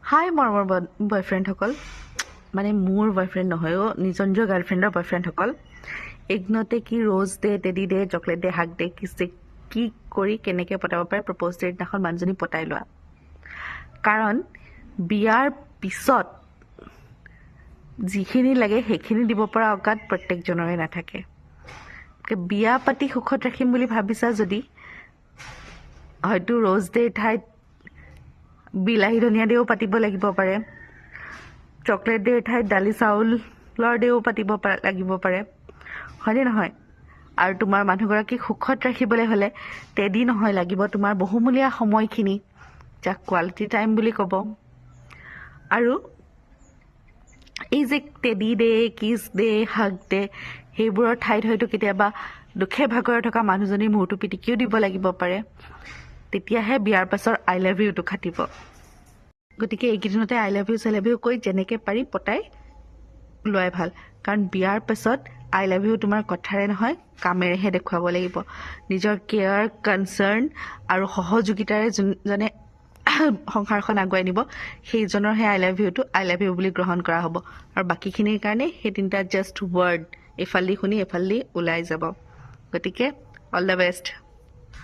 হাই মৰমৰ বয়ফ্ৰেণ্ডসকল, মানে মোৰ বয়ফ্ৰেণ্ড নহয় অ', নিজৰ নিজৰ গাৰ্লফ্ৰেণ্ডৰ বয়ফ্ৰেণ্ডসকল। ইগন'তে কি rose day, teddy day, chocolate day, hug day, kiss day কি কৰি কেনেকৈ পতাব পাৰে প্ৰপ'জ ডেৰ দিনাখন মানুহজনী পতাই লোৱা। কাৰণ বিয়াৰ পিছত যিখিনি লাগে সেইখিনি দিব পৰা অকাত প্ৰত্যেকজনৰে নাথাকে। বিয়া পাতি সুখত ৰাখিম বুলি ভাবিছা যদি হয়তো ৰ'জ ডেৰ ঠাইত বিলাহী ধনিয়া দেও পাতিব লাগিব পাৰে, চকলেট ডেৰ ঠাইত দালি চাউলৰ দেও পাতিব লাগিব পাৰে, হয়নে নহয়? আৰু তোমাৰ মানুহগৰাকীক সুখত ৰাখিবলৈ হ'লে টেডি নহয়, লাগিব তোমাৰ বহুমূলীয়া সময়খিনি, যাক কোৱালিটি টাইম বুলি ক'ব। আৰু এই যে teddy day, kiss day, hug day, সেইবোৰৰ ঠাইত হয়তো কেতিয়াবা দুখে ভাগৰে থকা মানুহজনীৰ মূৰটো পিটিকিও দিব লাগিব পাৰে। তেতিয়াহে বিয়াৰ পাছৰ আই লাভ ইউটো খাটিব। গতিকে এইকেইদিনতে আই লাভ ইউ কৈ যেনেকৈ পাৰি পতাই লোৱাই ভাল। কাৰণ বিয়াৰ পাছত আই লাভ ইউ তোমাৰ কথাৰে নহয়, কামেৰেহে দেখুৱাব লাগিব। নিজৰ কেয়াৰ, কনচাৰ্ণ আৰু সহযোগিতাৰে যোনজনে সংসাৰখন আগুৱাই নিব, সেইজনৰহে আই লাভ ইউ বুলি গ্ৰহণ কৰা হ'ব। আৰু বাকীখিনিৰ কাৰণে সেই তিনিটা জাষ্ট ৱৰ্ড, এইফালেদি শুনি এইফালেদি ওলাই যাব। গতিকে অল দ্য বেষ্ট।